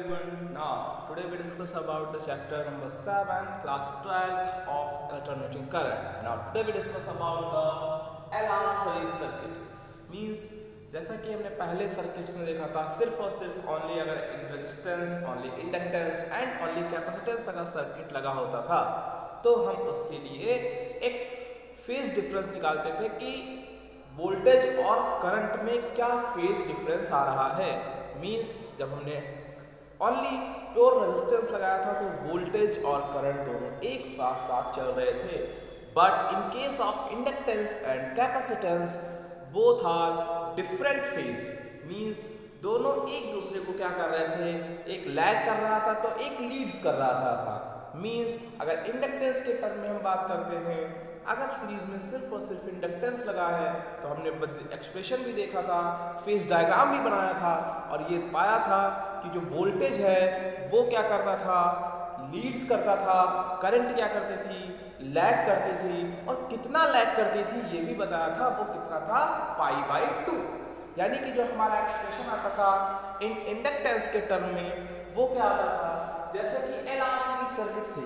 everyone. Now, today we discuss about the chapter number 7, class 12 of alternating current. Now, today we discuss about the LR series circuit. Means जैसा कि हमने पहले circuits में देखा था, सिर्फ और सिर्फ ओनली अगर resistance, only inductance and only capacitance अगर सर्किट लगा होता था तो हम उसके लिए एक फेज डिफरेंस निकालते थे कि वोल्टेज और करंट में क्या फेज डिफरेंस आ रहा है। मींस जब हमने ओनली प्योर रेजिस्टेंस लगाया था तो वोल्टेज और करंट दोनों एक साथ साथ चल रहे थे, but in case of inductance and capacitance both are different phase. Means दोनों एक दूसरे को क्या कर रहे थे, एक लैग कर रहा था तो एक लीड्स कर रहा था। मींस अगर इंडक्टेंस के टर्म में हम बात करते हैं, अगर सीरीज में सिर्फ और सिर्फ इंडक्टेंस लगा है तो हमने एक्सप्रेशन भी देखा था, फेज डायग्राम भी बनाया था और ये पाया था कि जो वोल्टेज है वो क्या करता था, लीड्स करता था, करंट क्या करती थी, लैग करती थी, और कितना लैग करती थी ये भी बताया था। वो कितना था, π/2। यानी कि जो हमारा एक्सप्रेशन आता था इन इंडक्टेंस के टर्म में वो क्या आता था, जैसे कि LR सीरीज सर्किट थी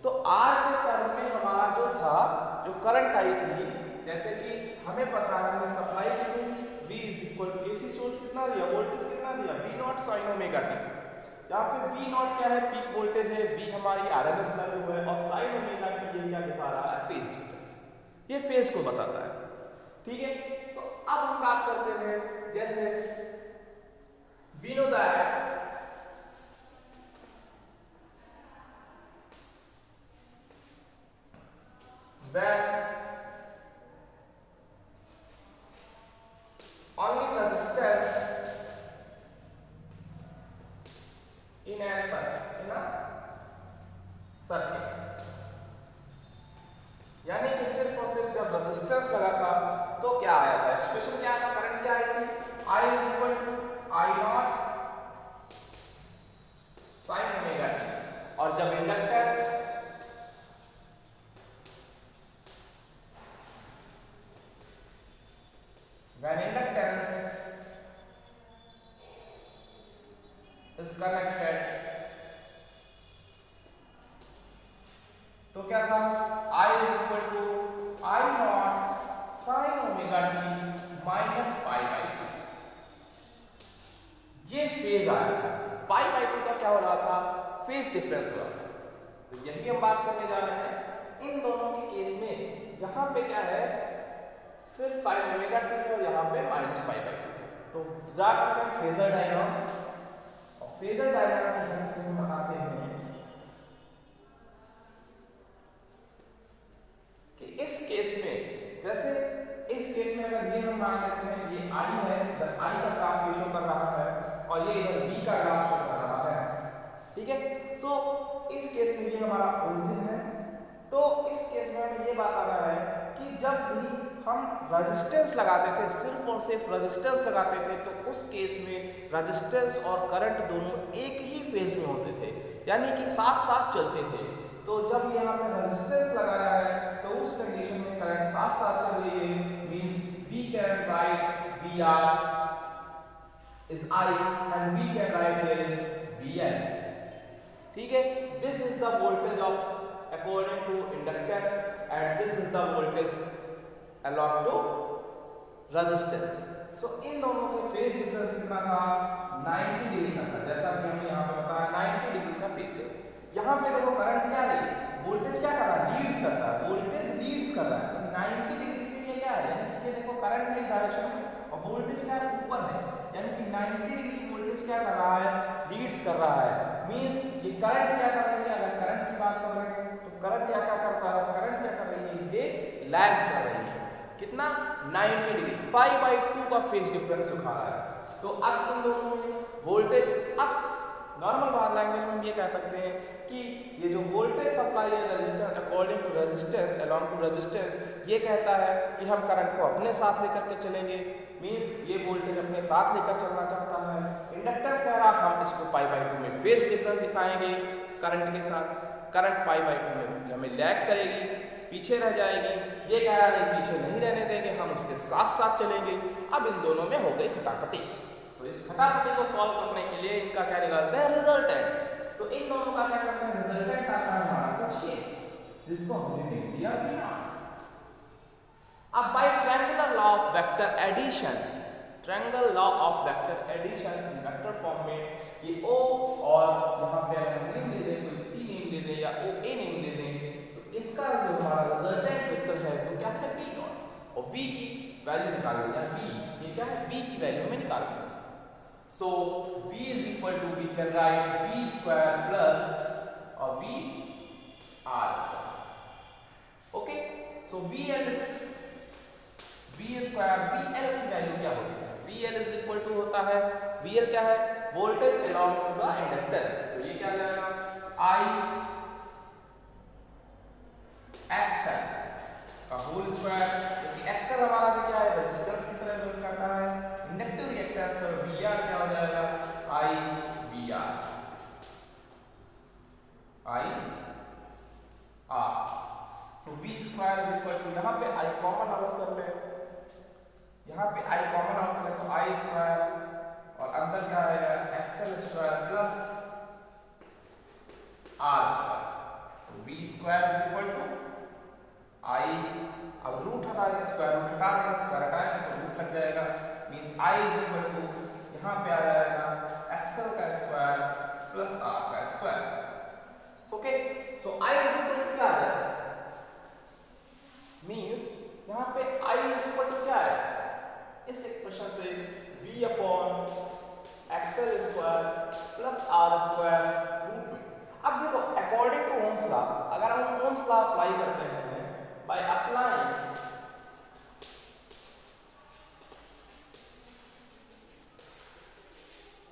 तो R के टर्म में हमारा जो था, जो करंट आई थी, जैसे कि हमें पता है हमने सप्लाई की V = AC सोर्स कितना दिया, वोल्टेज कितना दिया, V0 sin ओमेगा t। यहाँ पे V0 क्या है, पीक वोल्टेज है, V हमारी RMS वैल्यू है, और sin ओमेगा t ये क्या दिखा रहा है, फेज डिफरेंस। ये फेज को बताता है। ठीक है, तो अब हम बात करते हैं, जैसे we know that when only resistance in a circuit, यानी कि सिर्फ और सिर्फ जब रेजिस्टेंस लगा था तो क्या आया था, एक्सप्रेशन क्या आया था, करंट क्या आई थी, I = I0 sin omega t। और जब inductance when inductance is connected तो क्या था, I = I0 sin omega t -π/2। ये फेज आया था, π/2 का क्या हो रहा था, फेज डिफरेंस हो रहा था। तो यही हम बात करने जा रहे हैं इन दोनों के केस में। यहाँ पे क्या है, सिर्फ sin ओमेगा t है और यहाँ पे -π/2 है। तो जा करते हैं फेजर डायग्राम, और फेजर डायग्राम की हेल्प से हम बताते हैं कि इस केस में, जैसे इस केस में अगर ये हम मान लेते हैं ये I है, इधर I का ग्राफ शो कर रहा है और ये इधर B का ग्राफ शो कर रहा है। ठीक है, तो इस केस में ये हमारा ओरिजिन है। तो इस केस में हमें ये बात आ रहा है कि जब भी हम रेजिस्टेंस लगाते थे, सिर्फ और सिर्फ रेजिस्टेंस लगाते थे, तो उस केस में रेजिस्टेंस और करंट दोनों एक ही फेज में होते थे, यानी कि साथ साथ चलते थे। तो जब यहाँ पे रेजिस्टेंस लगाया है तो उस कंडीशन में करंट साथ साथ चल रही है। Means we can write VR is I and we can write here is VN। ठीक है, this is the voltage of according to inductance and this is the voltage along to resistance। so इन दोनों के phase difference कितना था, 90 degree का था। जैसा कि हमने यहाँ पे बताया 90 डिग्री का फेज है। यहाँ पे देखो करंट क्या है, वोल्टेज क्या कर रहा है, लीड्स करता है, वोल्टेज लीड्स कर रहा है। तो 90 डिग्री से ये क्या है, यानी कि ये देखो करंट है डायरेक्शन में और वोल्टेज क्या है, ऊपर है, यानी कि 90 डिग्री वोल्टेज क्या कर रहा है, लीड्स कर रहा है। मींस ये करंट क्या कर रही है, अगर करंट की बात कर रहे हैं तो करंट क्या करता है, करंट क्या कर रही है, ये लैग्स कर रही है। कितना, 90 डिग्री, π/2 का फेज डिफरेंस दिखा रहा है। तो अब इन दोनों में वोल्टेज, अब नॉर्मल बात लैंग्वेज में हम ये कह सकते हैं कि ये जो वोल्टेज सप्लाई है resistance according to resistance along to resistance, ये कहता है कि हम करंट को अपने साथ लेकर के चलेंगे। मींस ये वोल्टेज अपने साथ लेकर चलना चाहता है। इंडक्टेंस कह रहा हम इसको π/2 में फेज डिफरेंस दिखाएंगे करंट के साथ। करंट π/2 में हमें लैग करेगी, पीछे रह जाएगी। ये कह रहा है पीछे नहीं रहने देंगे, हम उसके साथ साथ चलेंगे। अब इन दोनों में हो गई खटाखटी। तो तो इस फटाफटी को सॉल्व करने के लिए इनका क्या निकालते हैं, रिजल्टेंट। तो इन दोनों का क्या करते हैं, रिजल्टेंट आता है हमारा क्वेश्चन, जिसको हमने लिख दिया V0। अब by triangular law of vector addition, triangle law of vector addition vector form में ये O और यहाँ पे अगर हम नेम ले दें, कोई C नेम ले दें या OA नेम ले दें, तो इसका जो हमारा रिजल्टेंट वेक्टर है वो क्या है, V0। और V की वैल्यू निकाल देना, V ये क्या है, V की वैल्यू में निकाल देना। So V is equal to, we can write V square plus और V R square. Okay, so VL square VL की वैल्यू क्या होगी, VL इज इक्वल टू होता है, VL क्या है, वोल्टेज अलोंग द इंडक्टेंस। तो ये क्या आ जाएगा, I XL का होल स्क्वायर, क्योंकि XL हमारा भी क्या है, रेजिस्टेंस की तरह वर्क करता है, इंडक्टिव रिएक्टेंस, और VR क्या हो जाएगा, I VR so V square is equal to, यहाँ पे I कॉमन आउट कर ले, यहाँ पे I कॉमन आउट कर ले तो I स्क्वायर और अंदर क्या आएगा, XL square plus R square. तो V square is equal to I, अब रूट हटा देंगे, स्क्वायर रूट हटा देंगे, स्क्वायर हटाएंगे तो रूट लग जाएगा, means I is equal to, यहाँ पे आ जाएगा XL का स्क्वायर प्लस R का square. Okay, so I is equal to क्या आ जाएगा, मींस यहाँ पे I इज इक्वल टू क्या है, इस इक्वेशन से V upon XL square plus R square root में। अब देखो अकॉर्डिंग टू ओम्स लॉ, अगर हम ओम्स लॉ अप्लाई करते हैं, by applying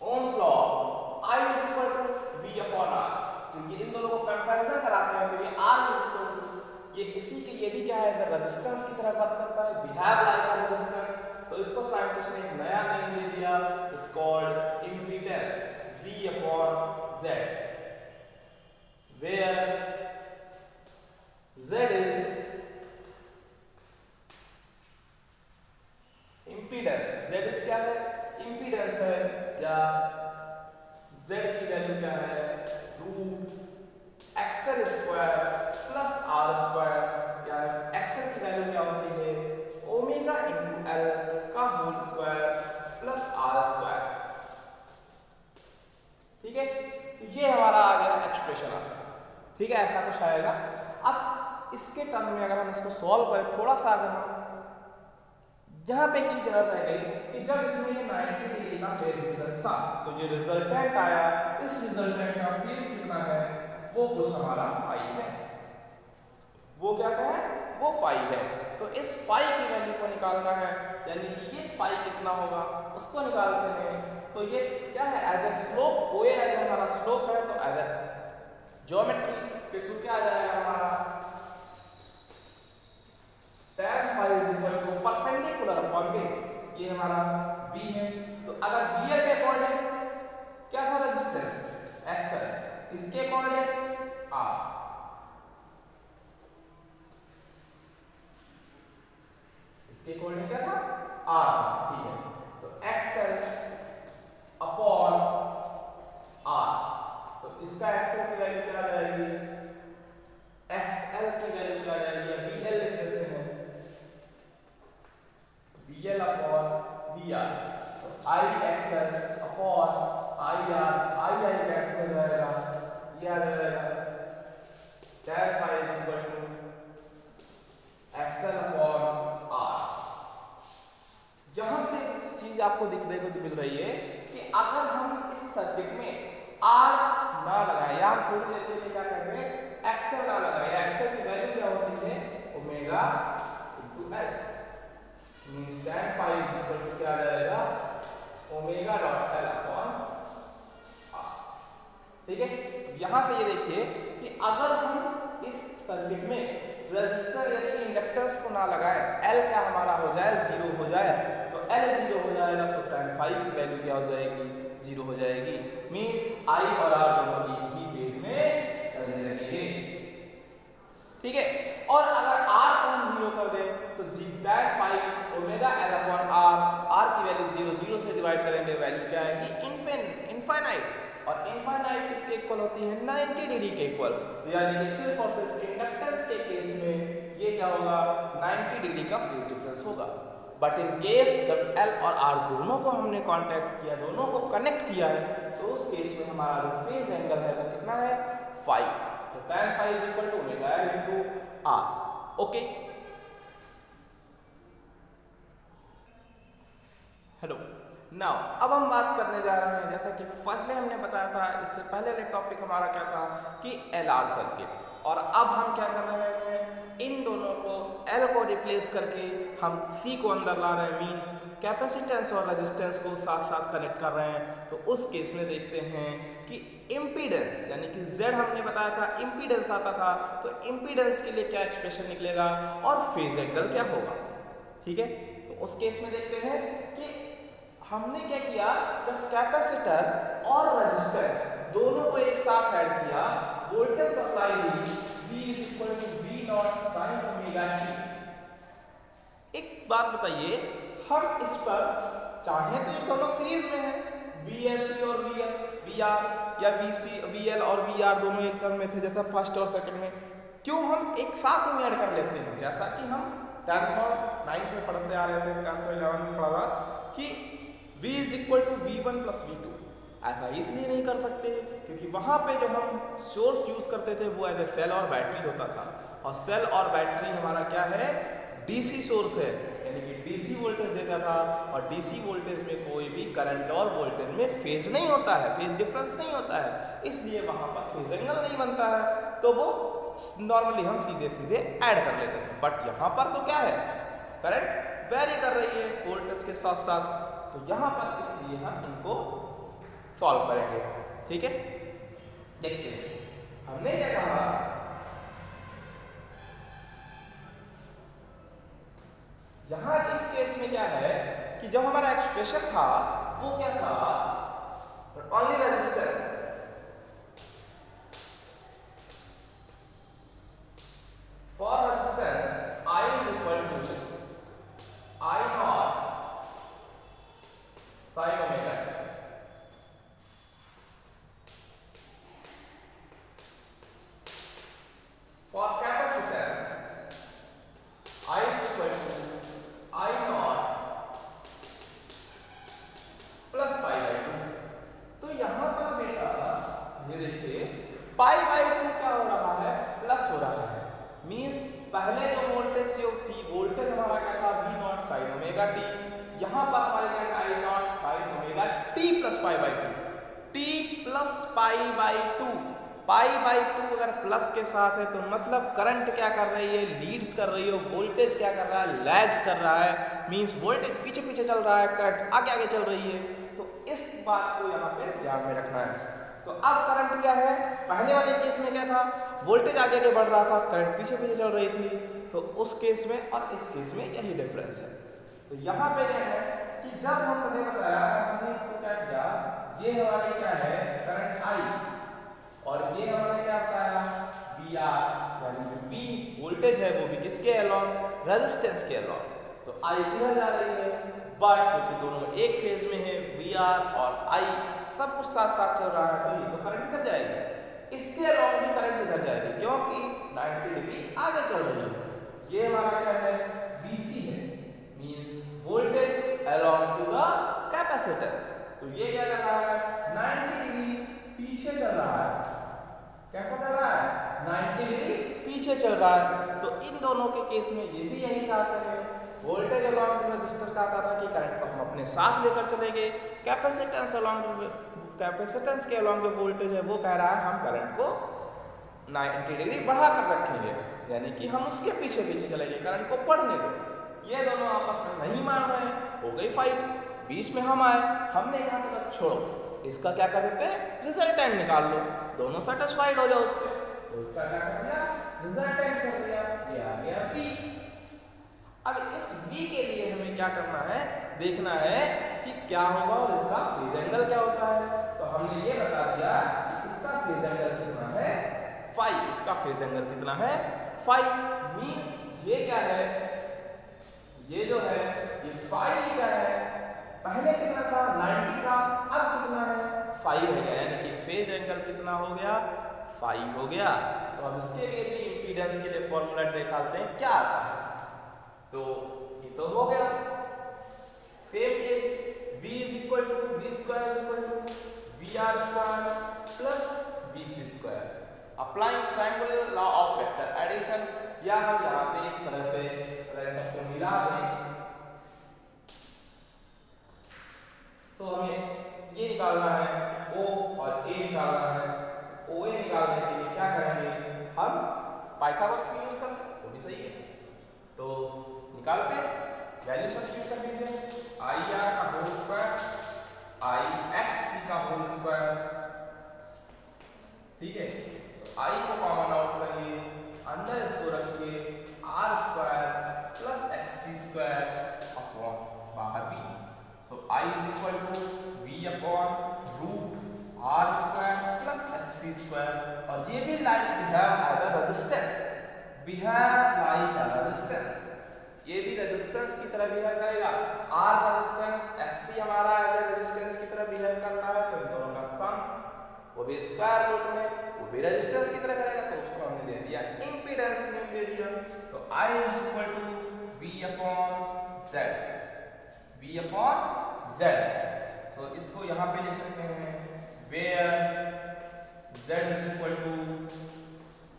Ohm's law, I is equal to V upon R, तो ये इन दोनों को कंपैरिजन कराते हैं तो ये R is equal to, ये इसी के ये भी क्या है, रेजिस्टेंस की तरह वर्क करता है, बिहेव लाइक अ रेजिस्टेंस। तो इसको साइंटिस्ट ने एक नया नेम दे दिया, it's called impedance V upon Z, where Z is impedance, Z इस क्या है, इम्पीडेंस है, या Z की वैल्यू क्या है, root XL square plus R square, या XL की वैल्यू क्या होती है, ओमेगा इंटू L का whole square plus R square. ठीक है, तो ये हमारा आ गया एक्सप्रेशन आ गया, ठीक है, ऐसा कुछ आएगा। अब इसके टर्म में अगर हम इसको सॉल्व करें, थोड़ा सा अगर हम यहाँ पे एक चीज याद रह गई कि जब इसमें ये 90 डिग्री का फेज डिफरेंस था, तो जो रिजल्टेंट आया, इस रिजल्टेंट का फेज कितना है, वो कुछ हमारा फाई है, वो क्या है, वो फाई है। तो इस फाई की वैल्यू को निकालना है, यानी कि ये फाई कितना होगा उसको निकालते हैं। तो ये क्या है, as a slope, OA as हमारा स्लोप है, तो एज ए ज्योमेट्री के थ्रू क्या आ जाएगा हमारा, tan phi is equal to perpendicular upon base, ये हमारा B है। तो अगर BL के अकॉर्डिंग क्या था रेजिस्टेंस, XL, इसके अकॉर्डिंग R, इसके अकॉर्डिंग क्या था, R, ठीक है। तो XL अपॉन R, तो इसका XL की वैल्यू क्या आ जाएगी, XL की वैल्यू क्या आ जाएगी, BL लिख देते हैं, VL अपॉन VR, तो IXL upon IR, II cancel हो जाएगा, ये आ जाएगा tan phi is equal to XL upon R। जहां से चीज आपको दिखने को मिल रही है कि अगर हम इस सर्किट में R ना लगाएं, या हम थोड़ी देर के लिए क्या कहते हैं, XL ना लगाएं, या XL की वैल्यू क्या होती है, omega into L, means tan phi is equal to क्या आ जाएगा, omega dot L upon R। ठीक है, यहां से ये देखिए कि अगर हम इस सर्किट में रेजिस्टर यानी कि इंडक्टेंस को ना लगाएं, L क्या हमारा हो जाए, 0 हो जाए, तो L 0 हो जाएगा तो tan phi की वैल्यू क्या हो जाएगी, 0 हो जाएगी, मींस I और R दोनों एक ही फेज में चलने लगेंगे। ठीक है, और अगर R को हम 0 कर दें तो tan phi omega L upon R, R की वैल्यू 0, 0 से डिवाइड करेंगे वैल्यू क्या आएगी इनफाइनाइट, और इनफाइनाइट किसके इक्वल होती है 90 डिग्री के इक्वल, यानी कि सिर्फ और सिर्फ इंडक्टेंस के केस में ये क्या होगा 90 डिग्री का फेज डिफरेंस होगा। बट इन केस जब L और R दोनों को हमने कांटेक्ट किया, दोनों को कनेक्ट किया है, तो उस केस में हमारा जो फेज एंगल है वो कितना है फाई, तो tan phi is equal to omega L into R। Okay, hello, now अब हम बात करने जा रहे हैं, जैसा कि पहले हमने बताया था, इससे पहले वाले टॉपिक हमारा क्या था कि LR सर्किट, और अब हम क्या कर रहे हैं इन दोनों को L को रिप्लेस करके हम C को अंदर ला रहे हैं, मींस कैपेसिटेंस और रेजिस्टेंस को साथ साथ कनेक्ट कर रहे हैं। तो उस केस में देखते हैं कि इम्पीडेंस यानी कि Z हमने बताया था इम्पीडेंस आता था, तो इम्पीडेंस के लिए क्या एक्सप्रेशन निकलेगा और फेज एंगल क्या होगा। ठीक है, तो उस केस में देखते हैं कि हमने क्या किया, जब कैपेसिटर और रेजिस्टेंस दोनों को एक साथ ऐड किया, voltage supply the V is equal to V naught sin omega t। एक बात बताइए, हम इस पर चाहे तो ये दोनों सीरीज में है, VSC और VR या VL और VR दोनों एक टर्म में थे जैसा फर्स्ट और सेकंड में, क्यों हम एक साथ में ऐड कर लेते हैं, जैसा कि हम 10th और 9th में पढ़ते आ रहे थे, 10th और 11th में पढ़ा कि V is equal to V1 plus V2। ऐसा इसलिए नहीं कर सकते क्योंकि वहां पे जो हम सोर्स यूज करते थे वो एज ए सेल और बैटरी होता था, और सेल और बैटरी हमारा क्या है डीसी सोर्स है, यानी कि डीसी वोल्टेज देता था, और डीसी वोल्टेज में कोई भी करंट और वोल्टेज में फेज नहीं होता है, फेज डिफरेंस नहीं होता है, इसलिए वहां पर फेज एंगल नहीं बनता है, तो वो नॉर्मली हम सीधे सीधे ऐड कर लेते थे। बट यहाँ पर तो क्या है करंट वेरी कर रही है वोल्टेज के साथ साथ, तो यहाँ पर इसलिए हम इनको सॉल्व करेंगे। ठीक है, देखते हैं हमने क्या कहा, यहां इस केस में क्या है कि जो हमारा एक्सप्रेशन था वो क्या था, only resistance for resistance I is equal to I naught sin omega t। For capacitance I is equal to I naught plus pi by 2। तो यहां पर बेटा ये देखिए पाई बाई 2 क्या हो रहा है प्लस हो रहा है, मींस पहले जो वोल्टेज जो थी वोल्टेज हमारा क्या था V not sin omega t, यहां पर हमारे क्या I not sin omega t plus pi by 2, t plus pi by 2, pi by 2 अगर प्लस के साथ है तो मतलब करंट क्या कर रही है लीड्स कर रही है, वोल्टेज क्या कर रहा है लैग्स कर रहा है, मींस वोल्टेज पीछे पीछे चल रहा है, करंट आगे आगे चल रही है, तो इस बात को यहाँ पे ध्यान में रखना है। तो अब करंट क्या है, पहले वाले केस में क्या था वोल्टेज आगे आगे बढ़ रहा था, करंट पीछे पीछे चल रही थी, तो उस केस में और इस केस में यही डिफरेंस है। तो यहाँ पे क्या है कि जब हमने बताया हमने इसको क्या किया, ये हमारी क्या है करंट I और ये हमारा क्या बताया VR, यानी कि V वोल्टेज है वो भी किसके अलॉन्ग रेजिस्टेंस के अलॉन्ग, तो I किधर जा रही है, बट क्योंकि दोनों एक फेज में है VR और I सब कुछ साथ साथ चल रहा है, तो ये तो करंट इधर जाएगी, इसके अलॉन्ग भी करंट इधर जाएगी क्योंकि 90 डिग्री आगे चल रही है। ये हमारा क्या है DC है, means voltage along to the capacitance, तो ये क्या कर रहा है 90 डिग्री पीछे चल रहा है, कैसा चल रहा है 90 डिग्री पीछे चल रहा है। तो इन दोनों के केस में ये भी यही चाहते हैं, वोल्टेज अलॉन्ग टू रजिस्टर का आता था कि करंट को हम अपने साथ लेकर चलेंगे, कैपेसिटेंस के अलॉन्ग जो वोल्टेज है वो कह रहा है हम करंट को 90 डिग्री बढ़ा कर रखेंगे, यानी कि हम उसके पीछे पीछे चलेंगे, करंट को बढ़ने दो। ये दोनों आपस में नहीं मान रहे हैं, हो गई फाइट, बीच में हम आए, हमने कहा चलो छोड़ो इसका क्या कर देते हैं रिजल्टेंट निकाल लो, दोनों सेटिस्फाइड हो जाओ उससे, तो इसका क्या कर दिया रिजल्टेंट कर दिया, ये आ गया V। अब इस V के लिए हमें क्या करना है, देखना है कि क्या होगा और इसका फेज एंगल क्या होता है। तो हमने ये बता दिया कि इसका फेज एंगल कितना है फाई, इसका फेज एंगल कितना है फाई, मींस ये क्या है, ये जो है ये फाई का है, पहले कितना था 90 था, अब कितना है 5 हो गया, यानी कि फेज एंगल कितना हो गया 5 हो गया। तो अब इसके लिए भी इंपीडेंस के लिए फॉर्मूला निकालते हैं, क्या आता है। तो ये तो हो गया। Same case V is equal to V square is equal to VR square plus VC square। Applying triangular law of vector addition, या हम यहाँ से इस तरह से अगर सबको मिला दें तो हमें ये निकालना है O और A निकालना है। OA निकालने के लिए क्या करेंगे, हम पाइथागोरस का यूज करते हैं, वो भी सही है। तो निकालते हैं, वैल्यू सब्स्टिट्यूट कर दीजिए, IR का होल स्क्वायर IXC का होल स्क्वायर, ठीक है। तो I को कॉमन आउट करिए, अंदर इसको रखिए R square plus XC square upon बाहर भी। So I is equal to V upon root R square plus XC square, और ये भी like behave as a resistance, behaves like a resistance, ये भी रेजिस्टेंस की तरह बिहेव करेगा। R रेजिस्टेंस, XC हमारा रेजिस्टेंस की तरह बिहेव करता है, तो इन दोनों का सम वो भी स्क्वायर रूट में वो भी रेजिस्टेंस की तरह करेगा, तो उसको हमने दे दिया इंपीडेंस में दे दिया। तो I is equal to V upon Z, V upon Z। so इसको यहाँ पे लिख सकते हैं where Z is equal to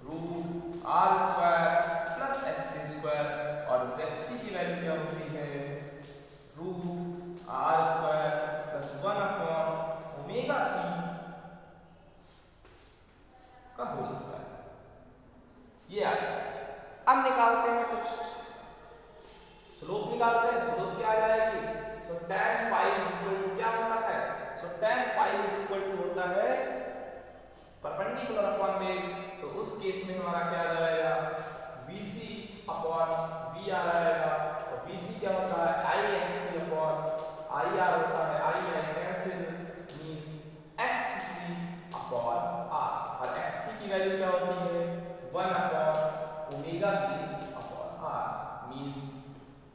root R square plus XC square, और XC की वैल्यू क्या होती है root R square plus 1 upon omega C का होल स्क्वायर। ये आ गया। अब निकालते हैं कुछ स्लोप, निकालते हैं स्लोप क्या आ जाएगी। सो tan phi is equal to क्या होता है, सो tan phi is equal to होता है परपेंडिकुलर अपॉन बेस। तो उस केस में हमारा क्या आ जाएगा VC अपॉन VR आएगा, तो VC क्या होता है IXC अपॉन IR होता है, I cancel means XC upon R, और XC की वैल्यू क्या होती है 1 upon omega C upon R, means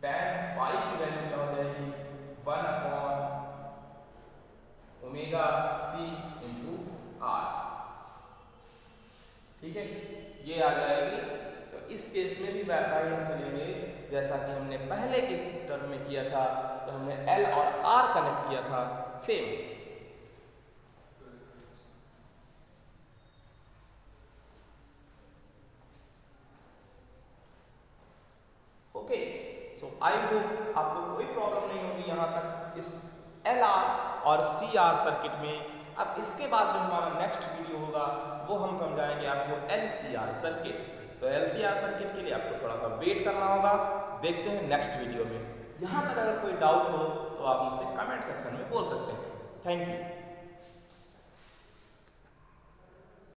tan phi की वैल्यू क्या हो जाएगी 1 upon omega C into R, ठीक है, ये आ जाएगी। तो इस केस में भी वैसा ही हम चलेंगे जैसा कि हमने पहले के टर्म में किया था, तो हमने L और R कनेक्ट किया था same. Okay, so I hope आपको कोई प्रॉब्लम नहीं होगी यहाँ तक इस LR और CR सर्किट में। अब इसके बाद जो हमारा नेक्स्ट वीडियो होगा वो हम समझाएंगे आपको LCR सर्किट। तो LCR सर्किट के लिए आपको थोड़ा सा वेट करना होगा, देखते हैं नेक्स्ट वीडियो में। यहाँ तक अगर कोई डाउट हो तो आप मुझसे कमेंट सेक्शन में बोल सकते हैं। Thank you.